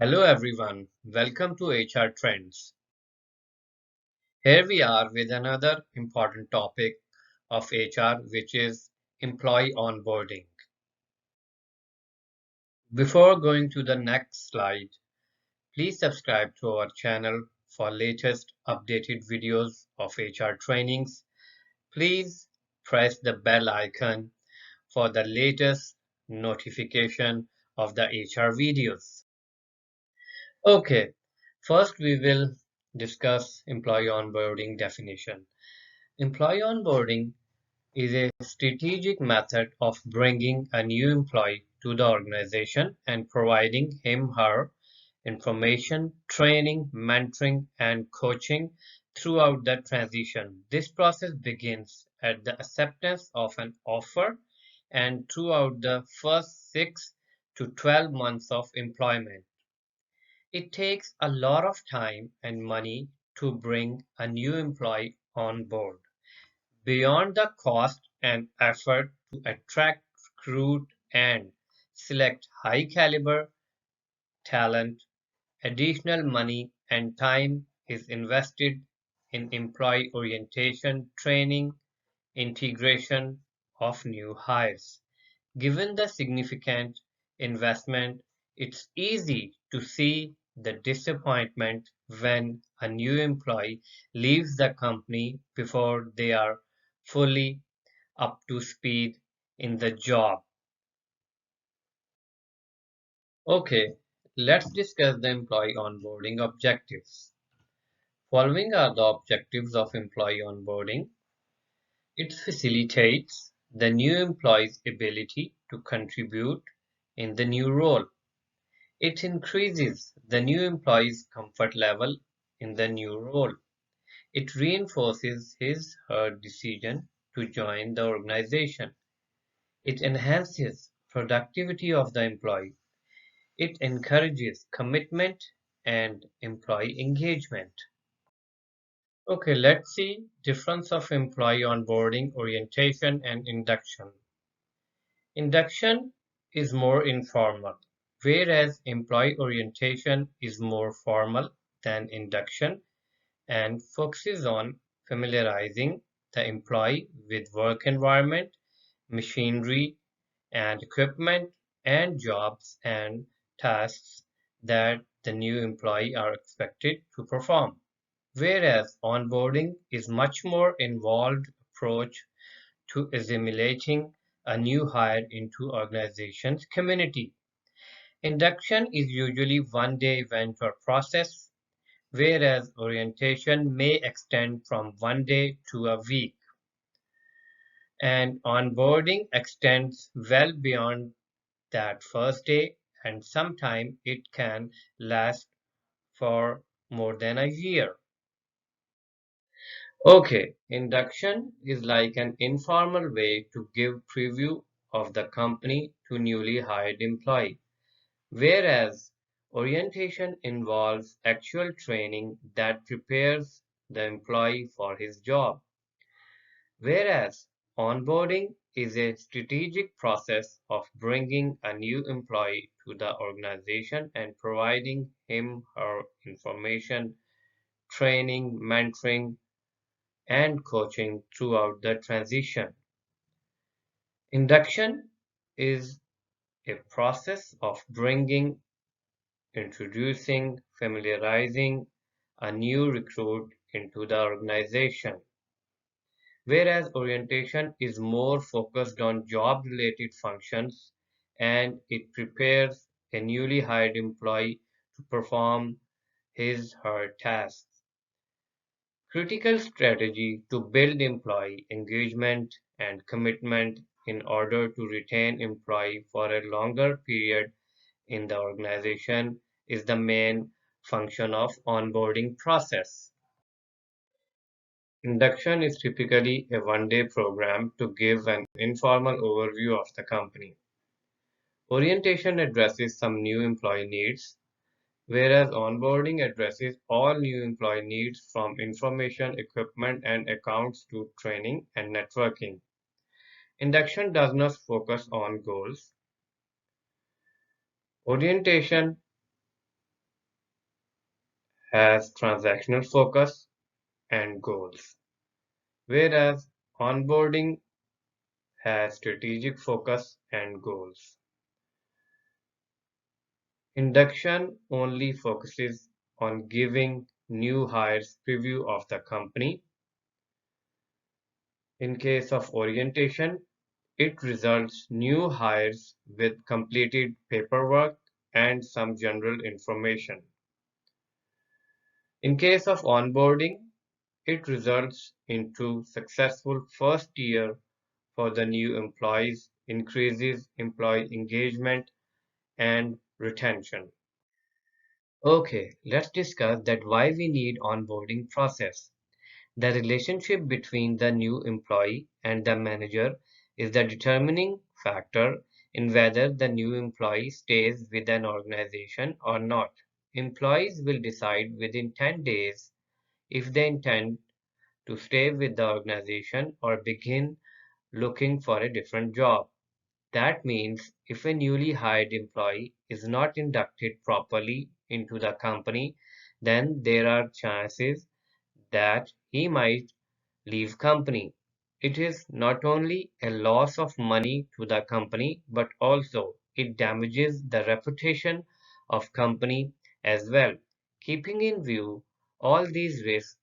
Hello everyone, welcome to HR Trends. Here we are with another important topic of HR, which is employee onboarding. Before going to the next slide, please subscribe to our channel for latest updated videos of HR trainings. Please press the bell icon for the latest notification of the HR videos. Okay, first we will discuss employee onboarding definition. Employee onboarding is a strategic method of bringing a new employee to the organization and providing him/her information, training, mentoring, and coaching throughout the transition. This process begins at the acceptance of an offer and throughout the first 6 to 12 months of employment. It takes a lot of time and money to bring a new employee on board. Beyond the cost and effort to attract, recruit, and select high caliber talent, additional money and time is invested in employee orientation, training, integration of new hires. Given the significant investment, it's easy to see the disappointment when a new employee leaves the company before they are fully up to speed in the job. Okay, let's discuss the employee onboarding objectives. Following are the objectives of employee onboarding. It facilitates the new employee's ability to contribute in the new role. It increases the new employee's comfort level in the new role. It reinforces his/her decision to join the organization. It enhances productivity of the employee. It encourages commitment and employee engagement. Okay, let's see difference of employee onboarding, orientation, and induction. Induction is more informal, whereas employee orientation is more formal than induction and focuses on familiarizing the employee with work environment, machinery and equipment, and jobs and tasks that the new employee are expected to perform. Whereas onboarding is much more involved approach to assimilating a new hire into organization's community. Induction is usually one-day event or process, whereas orientation may extend from one day to a week, and onboarding extends well beyond that first day, and sometimes it can last for more than a year. Okay, induction is like an informal way to give preview of the company to newly hired employee, whereas orientation involves actual training that prepares the employee for his job. Whereas onboarding is a strategic process of bringing a new employee to the organization and providing him/her information, training, mentoring, and coaching throughout the transition. Induction is a process of bringing, introducing, familiarizing a new recruit into the organization, whereas orientation is more focused on job-related functions and it prepares a newly hired employee to perform his/her tasks. Critical strategy to build employee engagement and commitment in order to retain employee for a longer period in the organization is the main function of onboarding process. Induction is typically a one-day program to give an informal overview of the company. Orientation addresses some new employee needs, whereas onboarding addresses all new employee needs from information, equipment, and accounts to training and networking. Induction does not focus on goals. Orientation has transactional focus and goals, whereas onboarding has strategic focus and goals. Induction only focuses on giving new hires preview of the company. In case of orientation, it results new hires with completed paperwork and some general information. In case of onboarding, it results into successful first year for the new employees, increases employee engagement and retention. Okay, let's discuss that why we need onboarding process. The relationship between the new employee and the manager is the determining factor in whether the new employee stays with an organization or not. Employees will decide within 10 days if they intend to stay with the organization or begin looking for a different job. That means if a newly hired employee is not inducted properly into the company, then there are chances that he might leave company. It is not only a loss of money to the company, but also it damages the reputation of company as well. Keeping in view all these risks,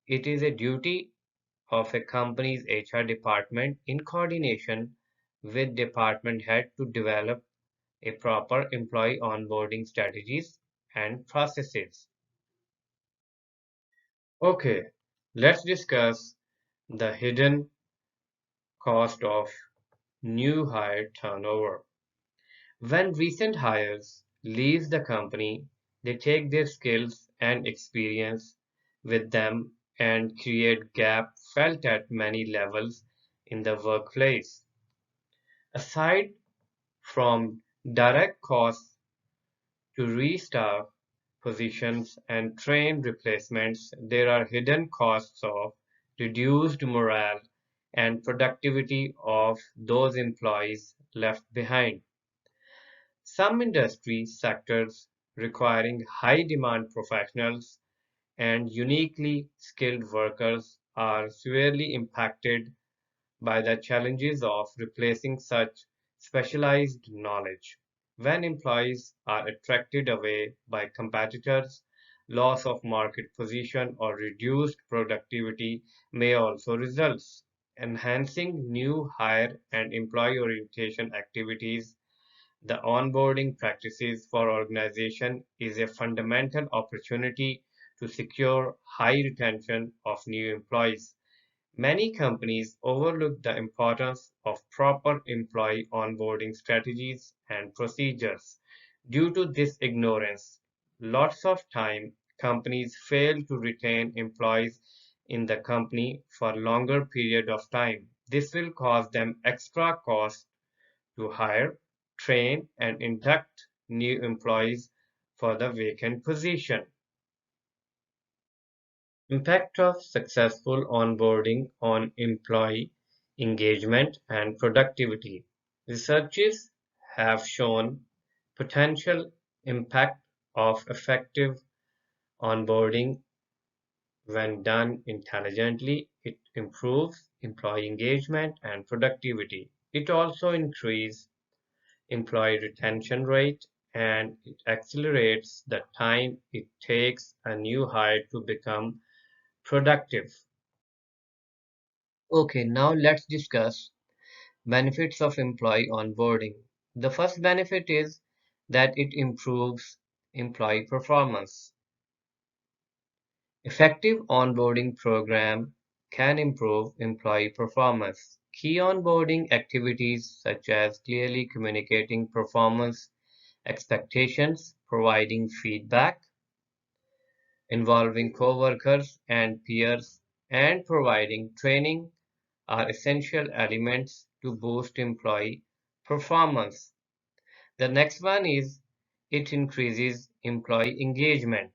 it is a duty of a company's HR department in coordination with department head to develop a proper employee onboarding strategies and processes. Okay, let's discuss the hidden cost of new hire turnover. When recent hires leave the company, they take their skills and experience with them and create gap felt at many levels in the workplace. Aside from direct costs to restaff positions and train replacements, there are hidden costs of reduced morale and productivity of those employees left behind. Some industry sectors requiring high demand professionals and uniquely skilled workers are severely impacted by the challenges of replacing such specialized knowledge. When employees are attracted away by competitors, loss of market position or reduced productivity may also result. Enhancing new hire and employee orientation activities, the onboarding practices for organization is a fundamental opportunity to secure high retention of new employees. Many companies overlook the importance of proper employee onboarding strategies and procedures. Due to this ignorance, lots of time companies fail to retain employees in the company for longer period of time. This will cause them extra cost to hire, train, and induct new employees for the vacant position. Impact of successful onboarding on employee engagement and productivity. Researchers have shown potential impact of effective onboarding when done intelligently. It improves employee engagement and productivity. It also increases employee retention rate and it accelerates the time it takes a new hire to become productive. Okay, now let's discuss benefits of employee onboarding. The first benefit is that it improves employee performance. Effective onboarding program can improve employee performance. Key onboarding activities such as clearly communicating performance expectations, providing feedback, involving coworkers and peers, and providing training are essential elements to boost employee performance. The next one is it increases employee engagement.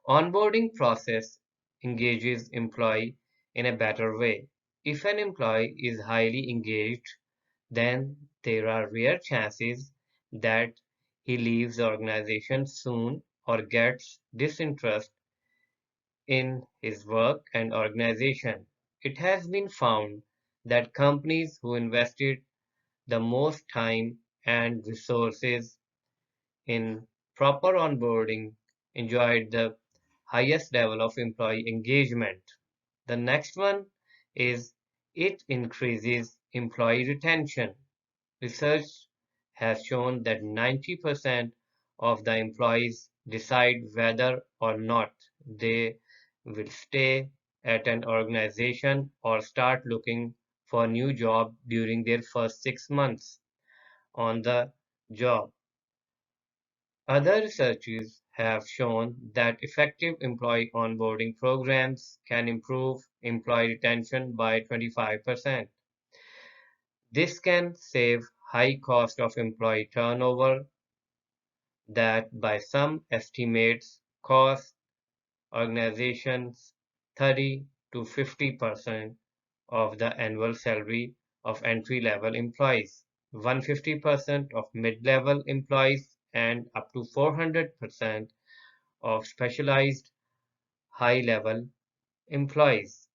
Onboarding process engages employee in a better way. If an employee is highly engaged, then there are rare chances that he leaves the organization soon or gets disinterest in his work and organization. It has been found that companies who invested the most time and resources in proper onboarding enjoyed the highest level of employee engagement. The next one is it increases employee retention. Research has shown that 90% of the employees decide whether or not they will stay at an organization or start looking for a new job during their first 6 months on the job. Other researches have shown that effective employee onboarding programs can improve employee retention by 25%. This can save high cost of employee turnover that by some estimates cost organizations 30 to 50% of the annual salary of entry-level employees, 150% of mid-level employees, and up to 400% of specialized high-level employees.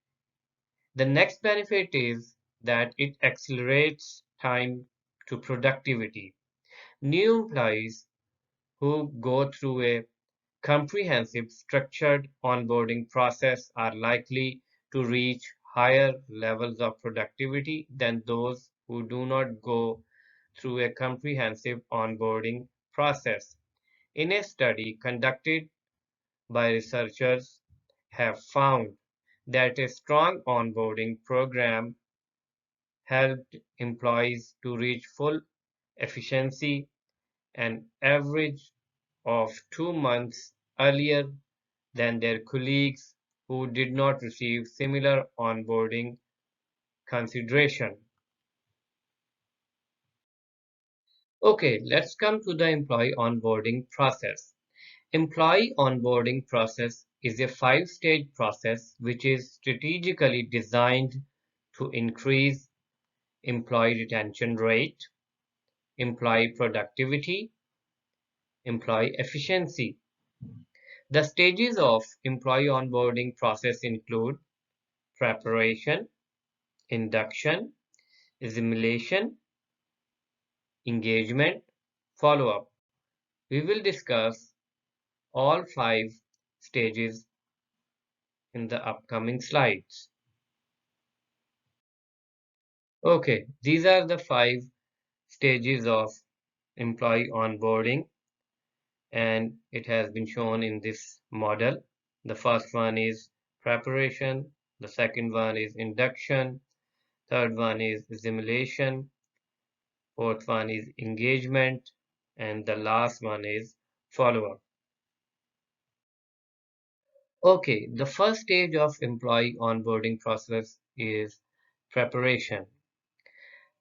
The next benefit is that it accelerates time to productivity. New employees who go through a comprehensive, structured onboarding process are likely to reach higher levels of productivity than those who do not go through a comprehensive onboarding process. In a study conducted by researchers have found that a strong onboarding program helped employees to reach full efficiency an average of 2 months earlier than their colleagues who did not receive similar onboarding consideration. Okay, let's come to the employee onboarding process. Employee onboarding process is a five-stage process which is strategically designed to increase employee retention rate, employee productivity, employee efficiency. The stages of employee onboarding process include preparation, induction, assimilation, engagement, follow-up. We will discuss all five stages in the upcoming slides. Okay, these are the five stages of employee onboarding, and it has been shown in this model. The first one is preparation, the second one is induction, third one is assimilation, fourth one is engagement, and the last one is follow-up. Okay, the first stage of employee onboarding process is preparation.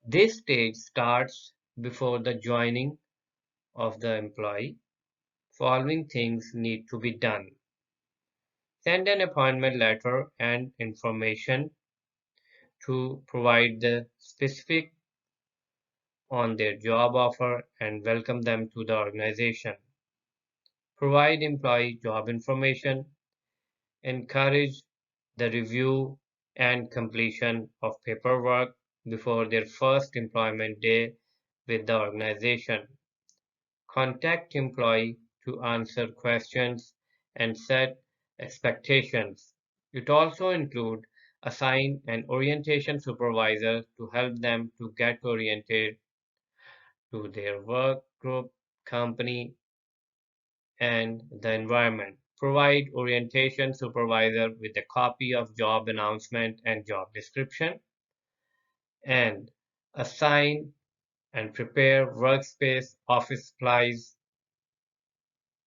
This stage starts before the joining of the employee. Following things need to be done. Send an appointment letter and information to provide the specific on their job offer and welcome them to the organization. Provide employee job information. Encourage the review and completion of paperwork before their first employment day with the organization. Contact employee to answer questions and set expectations. It also includes assign an orientation supervisor to help them to get oriented to their work group, company, and the environment. Provide orientation supervisor with a copy of job announcement and job description, and assign and prepare workspace, office supplies,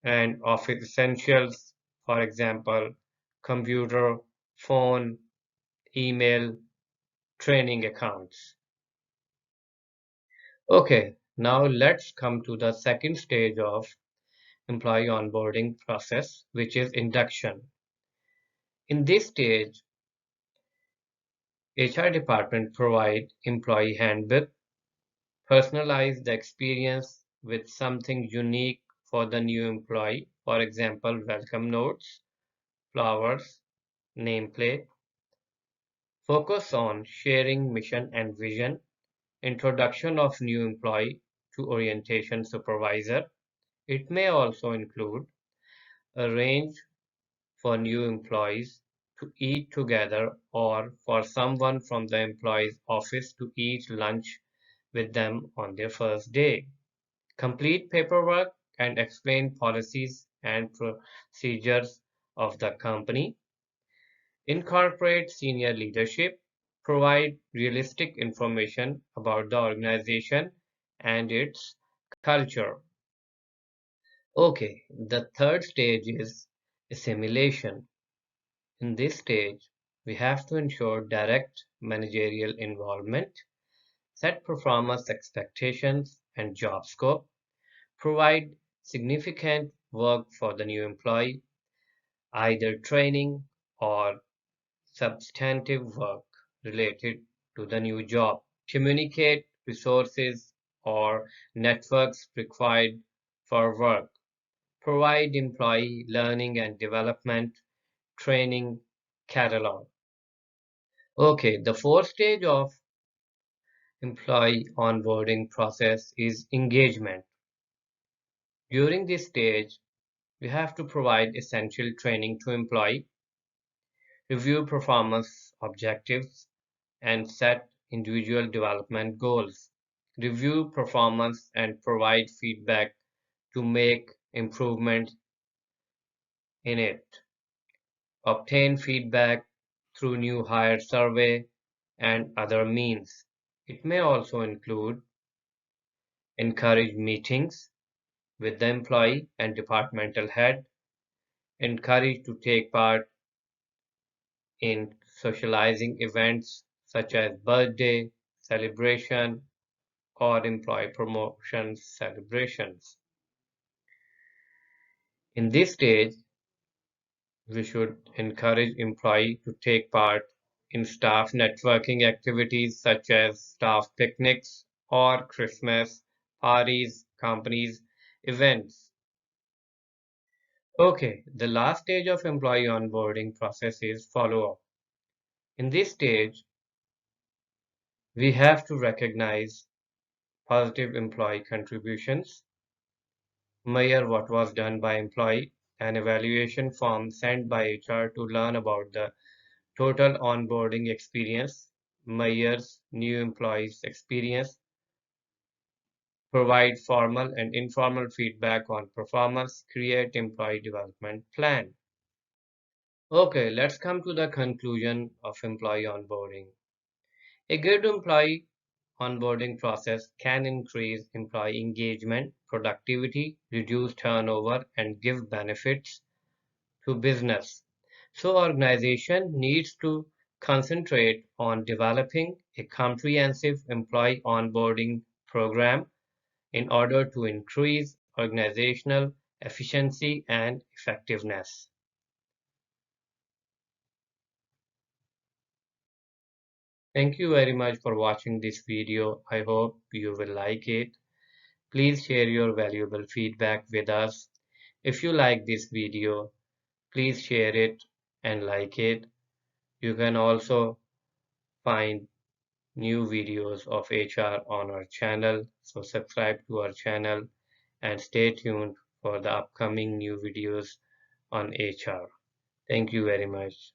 and office essentials, for example, computer, phone, email, training accounts. Okay, now let's come to the second stage of employee onboarding process, which is induction. In this stage, HR department provide employee handbook, personalize the experience with something unique for the new employee, for example, welcome notes, flowers, nameplate. Focus on sharing mission and vision, introduction of new employee to orientation supervisor. It may also include arrange for new employees to eat together or for someone from the employee's office to eat lunch with them on their first day. Complete paperwork and explain policies and procedures of the company. Incorporate senior leadership. Provide realistic information about the organization and its culture. Okay, the third stage is assimilation. In this stage, we have to ensure direct managerial involvement, set performance expectations and job scope, provide significant work for the new employee, either training or substantive work related to the new job, communicate resources or networks required for work, provide employee learning and development training catalog. Okay, the fourth stage of employee onboarding process is engagement. During this stage, we have to provide essential training to employee, review performance objectives, and set individual development goals. Review performance and provide feedback to make improvements in it. Obtain feedback through new hire survey and other means. It may also include encourage meetings with the employee and departmental head, encourage to take part in socializing events such as birthday celebration or employee promotion celebrations. In this stage, we should encourage employee to take part in staff networking activities such as staff picnics or Christmas parties, companies, events. Okay, the last stage of employee onboarding process is follow-up. In this stage, we have to recognize positive employee contributions, measure what was done by employee, an evaluation form sent by HR to learn about the total onboarding experience, measures new employees' experience, provide formal and informal feedback on performance, create employee development plan. Okay, let's come to the conclusion of employee onboarding. A good employee onboarding process can increase employee engagement, productivity, reduce turnover, and give benefits to business. So organization needs to concentrate on developing a comprehensive employee onboarding program in order to increase organizational efficiency and effectiveness. Thank you very much for watching this video. I hope you will like it. Please share your valuable feedback with us. If you like this video, please share it and like it. You can also find new videos of HR on our channel. So subscribe to our channel and stay tuned for the upcoming new videos on HR. Thank you very much.